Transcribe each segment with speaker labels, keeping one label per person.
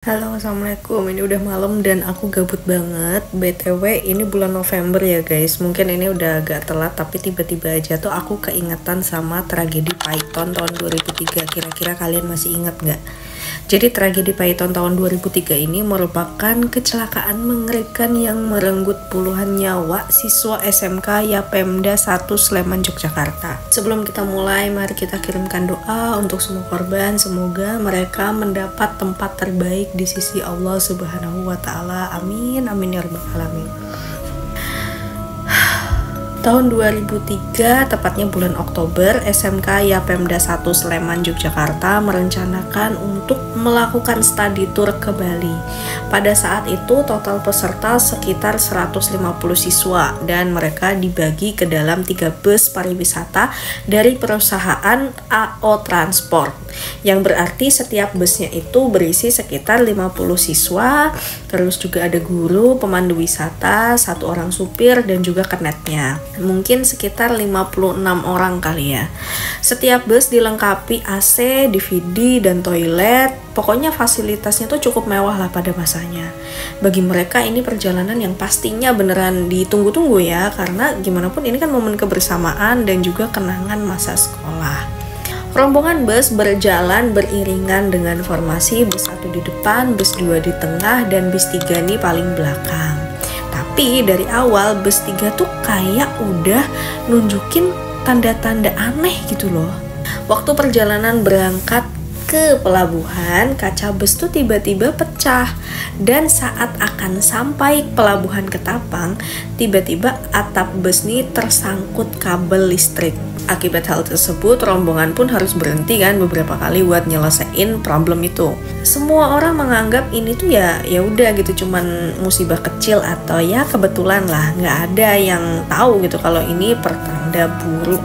Speaker 1: Halo, assalamualaikum. Ini udah malam dan aku gabut banget. BTW, ini bulan November ya guys. Mungkin ini udah agak telat, tapi tiba-tiba aja tuh aku keingetan sama tragedi Python tahun 2003. Kira-kira kalian masih ingat nggak? Jadi tragedi Python tahun 2003 ini merupakan kecelakaan mengerikan yang merenggut puluhan nyawa siswa SMK Yapemda 1 Sleman, Yogyakarta. Sebelum kita mulai, mari kita kirimkan doa untuk semua korban. Semoga mereka mendapat tempat terbaik di sisi Allah Subhanahu wa Ta'ala. Amin, amin ya rabbal alamin. Tahun 2003, tepatnya bulan Oktober, SMK Yapemda 1 Sleman, Yogyakarta merencanakan untuk melakukan study tour ke Bali. Pada saat itu total peserta sekitar 150 siswa dan mereka dibagi ke dalam 3 bus pariwisata dari perusahaan AO Transport, yang berarti setiap busnya itu berisi sekitar 50 siswa, terus juga ada guru, pemandu wisata, 1 orang supir dan juga kenetnya. Mungkin sekitar 56 orang kali ya. Setiap bus dilengkapi AC, DVD, dan toilet. Pokoknya fasilitasnya tuh cukup mewah lah pada masanya. Bagi mereka ini perjalanan yang pastinya beneran ditunggu-tunggu ya, karena gimana pun ini kan momen kebersamaan dan juga kenangan masa sekolah. Rombongan bus berjalan beriringan dengan formasi bus 1 di depan, bus 2 di tengah, dan bus 3 nih paling belakang. Tapi dari awal bus 3 tuh kayak udah nunjukin tanda-tanda aneh gitu loh. Waktu perjalanan berangkat ke pelabuhan, kaca bus tuh tiba-tiba pecah. Dan saat akan sampai pelabuhan Ketapang, tiba-tiba atap bus nih tersangkut kabel listrik. Akibat hal tersebut, rombongan pun harus berhenti kan beberapa kali buat nyelesain problem itu. Semua orang menganggap ini tuh ya udah gitu, cuman musibah kecil atau ya kebetulan lah, nggak ada yang tahu gitu kalau ini pertanda buruk.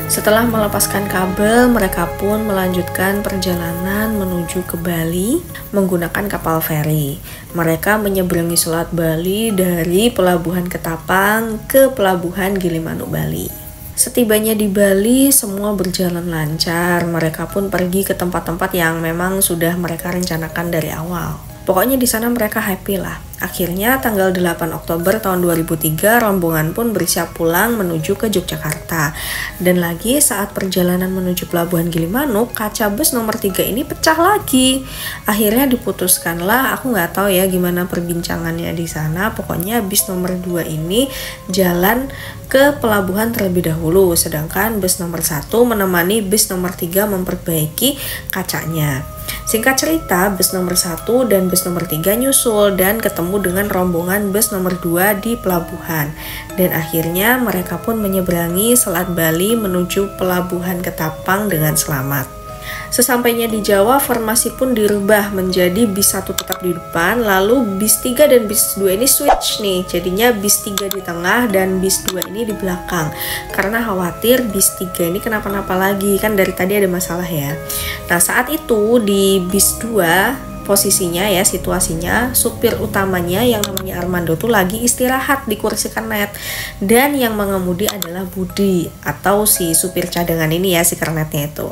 Speaker 1: Setelah melepaskan kabel, mereka pun melanjutkan perjalanan menuju ke Bali menggunakan kapal feri. Mereka menyeberangi Selat Bali dari Pelabuhan Ketapang ke Pelabuhan Gilimanuk, Bali. Setibanya di Bali, semua berjalan lancar. Mereka pun pergi ke tempat-tempat yang memang sudah mereka rencanakan dari awal. Pokoknya di sana mereka happy lah. Akhirnya tanggal 8 Oktober tahun 2003, rombongan pun bersiap pulang menuju ke Yogyakarta. Dan lagi saat perjalanan menuju Pelabuhan Gilimanuk, kaca bus nomor 3 ini pecah lagi. Akhirnya diputuskanlah, aku nggak tahu ya gimana perbincangannya di sana. Pokoknya bus nomor 2 ini jalan ke pelabuhan terlebih dahulu, sedangkan bus nomor 1 menemani bus nomor 3 memperbaiki kacanya. Singkat cerita, bus nomor 1 dan bus nomor 3 nyusul dan ketemu dengan rombongan bus nomor 2 di pelabuhan. Dan akhirnya mereka pun menyeberangi Selat Bali menuju Pelabuhan Ketapang dengan selamat. Sesampainya di Jawa, formasi pun dirubah menjadi bis 1 tetap di depan, lalu bis 3 dan bis 2 ini switch nih, jadinya bis 3 di tengah dan bis 2 ini di belakang, karena khawatir bis 3 ini kenapa-napa lagi, kan dari tadi ada masalah ya. Nah saat itu di bis 2 posisinya ya, situasinya supir utamanya yang namanya Armando tuh lagi istirahat di kursi kernet, dan yang mengemudi adalah Budi atau si supir cadangan ini ya, si kernetnya itu.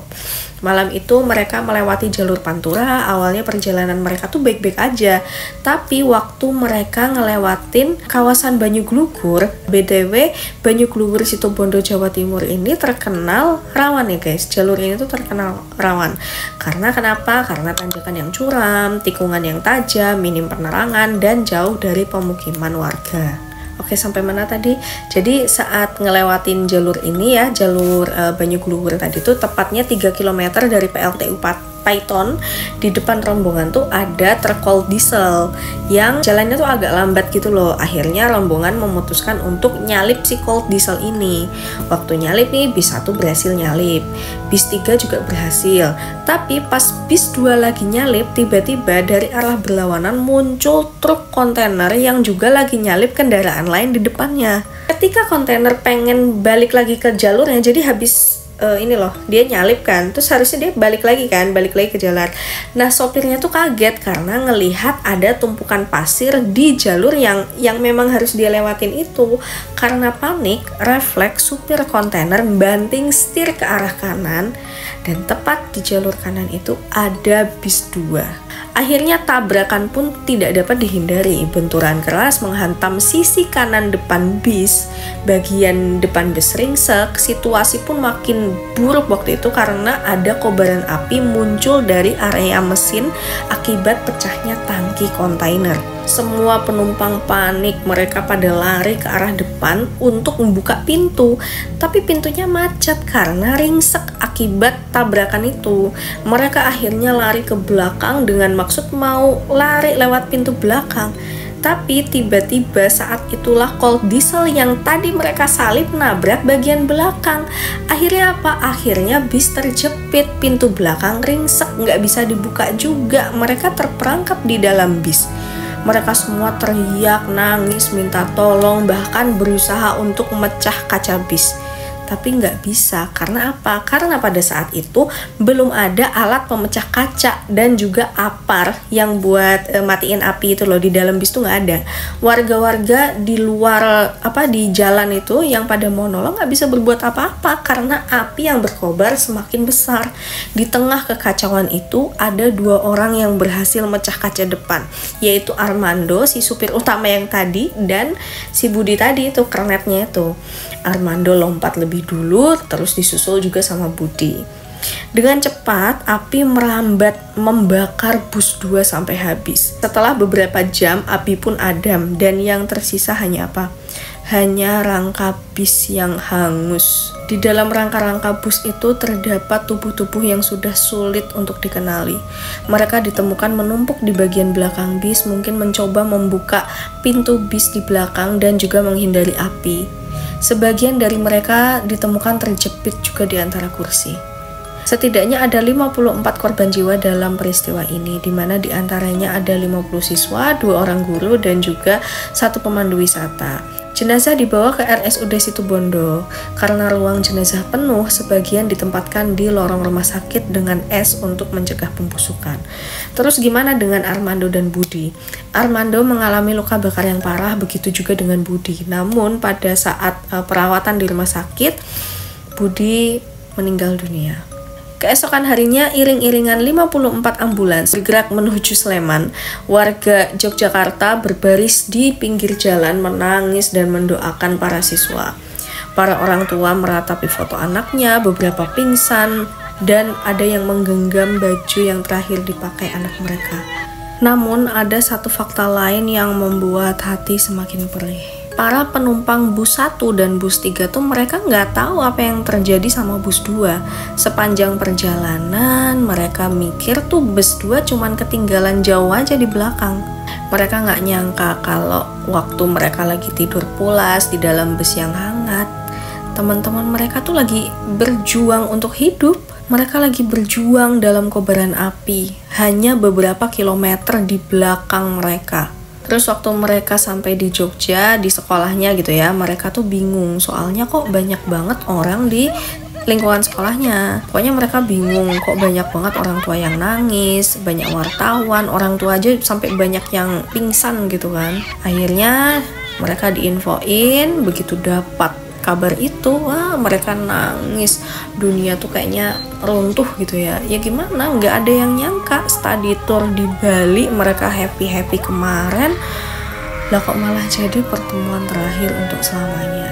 Speaker 1: Malam itu mereka melewati jalur Pantura. Awalnya perjalanan mereka tuh baik-baik aja, tapi waktu mereka ngelewatin kawasan Banyuglugur, BTW Banyuglugur Situbondo Jawa Timur ini terkenal rawan ya guys. Jalur ini tuh terkenal rawan. Karena kenapa? Karena tanjakan yang curam, tikungan yang tajam, minim penerangan, dan jauh dari pemukiman warga. Oke, sampai mana tadi? Jadi saat ngelewatin jalur ini ya, jalur Banyuglugur tadi tuh tepatnya 3 km dari PLTU Python, di depan rombongan tuh ada truk cold diesel yang jalannya tuh agak lambat gitu loh. Akhirnya rombongan memutuskan untuk nyalip si cold diesel ini. Waktu nyalip nih, bis 1 berhasil nyalip, bis 3 juga berhasil. Tapi pas bis 2 lagi nyalip, tiba-tiba dari arah berlawanan muncul truk kontainer yang juga lagi nyalip kendaraan lain di depannya. Ketika kontainer pengen balik lagi ke jalurnya, jadi habis ini loh, dia nyalip kan, terus harusnya dia balik lagi ke jalan. Nah sopirnya tuh kaget karena ngelihat ada tumpukan pasir di jalur yang memang harus dia lewatin itu. Karena panik, refleks supir kontainer banting setir ke arah kanan, dan tepat di jalur kanan itu ada bis 2. Akhirnya tabrakan pun tidak dapat dihindari. Benturan keras menghantam sisi kanan depan bis. Bagian depan bus ringsek. Situasi pun makin buruk waktu itu karena ada kobaran api muncul dari area mesin akibat pecahnya tangki kontainer. Semua penumpang panik, mereka pada lari ke arah depan untuk membuka pintu, tapi pintunya macet karena ringsek akibat tabrakan itu. Mereka akhirnya lari ke belakang dengan maksud mau lari lewat pintu belakang. Tapi tiba-tiba saat itulah kol diesel yang tadi mereka salip nabrak bagian belakang. Akhirnya apa? Akhirnya bis terjepit, pintu belakang ringsek, nggak bisa dibuka juga. Mereka terperangkap di dalam bis. Mereka semua teriak, nangis, minta tolong, bahkan berusaha untuk memecah kaca bis. Tapi nggak bisa, karena apa? Karena pada saat itu belum ada alat pemecah kaca dan juga apar yang buat matiin api itu loh, di dalam bis tuh nggak ada. Warga-warga di luar di jalan itu yang pada mau nolong nggak bisa berbuat apa-apa karena api yang berkobar semakin besar. Di tengah kekacauan itu ada 2 orang yang berhasil mecah kaca depan, yaitu Armando, si supir utama yang tadi, dan si Budi tadi itu, kernetnya itu. Armando lompat lebih dulu, terus disusul juga sama Budi. Dengan cepat, api merambat membakar bus 2 sampai habis. Setelah beberapa jam, api pun padam dan yang tersisa hanya apa? Hanya rangka bis yang hangus. Di dalam rangka-rangka bus itu terdapat tubuh-tubuh yang sudah sulit untuk dikenali. Mereka ditemukan menumpuk di bagian belakang bis, mungkin mencoba membuka pintu bis di belakang dan juga menghindari api. Sebagian dari mereka ditemukan terjepit juga di antara kursi. Setidaknya ada 54 korban jiwa dalam peristiwa ini, di mana diantaranya ada 50 siswa, 2 orang guru, dan juga 1 pemandu wisata. Jenazah dibawa ke RSUD Situbondo. Karena ruang jenazah penuh, sebagian ditempatkan di lorong rumah sakit dengan es untuk mencegah pembusukan. Terus gimana dengan Armando dan Budi? Armando mengalami luka bakar yang parah, begitu juga dengan Budi. Namun pada saat perawatan di rumah sakit, Budi meninggal dunia. Keesokan harinya, iring-iringan 54 ambulans bergerak menuju Sleman. Warga Yogyakarta berbaris di pinggir jalan menangis dan mendoakan para siswa. Para orang tua meratapi foto anaknya, beberapa pingsan, dan ada yang menggenggam baju yang terakhir dipakai anak mereka. Namun ada satu fakta lain yang membuat hati semakin perih. Para penumpang bus 1 dan bus 3 tuh mereka nggak tahu apa yang terjadi sama bus 2. Sepanjang perjalanan mereka mikir tuh bus 2 cuman ketinggalan jauh aja di belakang. Mereka nggak nyangka kalau waktu mereka lagi tidur pulas di dalam bus yang hangat, teman-teman mereka tuh lagi berjuang untuk hidup. Mereka lagi berjuang dalam kobaran api hanya beberapa kilometer di belakang mereka. Terus waktu mereka sampai di Jogja, di sekolahnya gitu ya, mereka tuh bingung soalnya kok banyak banget orang di lingkungan sekolahnya. Pokoknya mereka bingung kok banyak banget orang tua yang nangis, banyak wartawan, orang tua aja sampai banyak yang pingsan gitu kan. Akhirnya mereka diinfoin, begitu dapat kabar itu, wah mereka nangis, dunia tuh kayaknya runtuh gitu ya. Ya gimana, nggak ada yang nyangka study tour di Bali mereka happy-happy kemarin, lah kok malah jadi pertemuan terakhir untuk selamanya.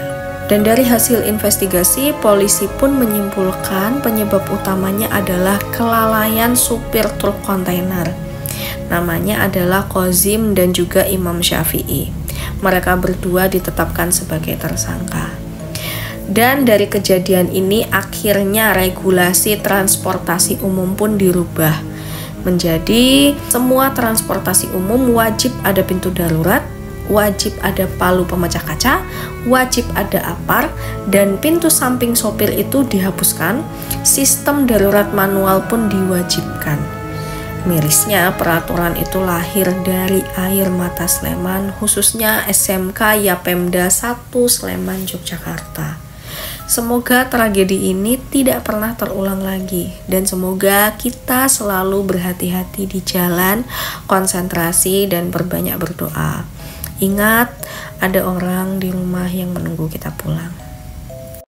Speaker 1: Dan dari hasil investigasi, polisi pun menyimpulkan penyebab utamanya adalah kelalaian supir truk kontainer. Namanya adalah Kozim dan juga Imam Syafi'i. Mereka berdua ditetapkan sebagai tersangka. Dan dari kejadian ini akhirnya regulasi transportasi umum pun dirubah menjadi semua transportasi umum wajib ada pintu darurat, wajib ada palu pemecah kaca, wajib ada apar, dan pintu samping sopir itu dihapuskan. Sistem darurat manual pun diwajibkan. Mirisnya peraturan itu lahir dari air mata Sleman, khususnya SMK Yapemda 1 Sleman, Yogyakarta. Semoga tragedi ini tidak pernah terulang lagi, dan semoga kita selalu berhati-hati di jalan, konsentrasi, dan berbanyak berdoa. Ingat, ada orang di rumah yang menunggu kita pulang.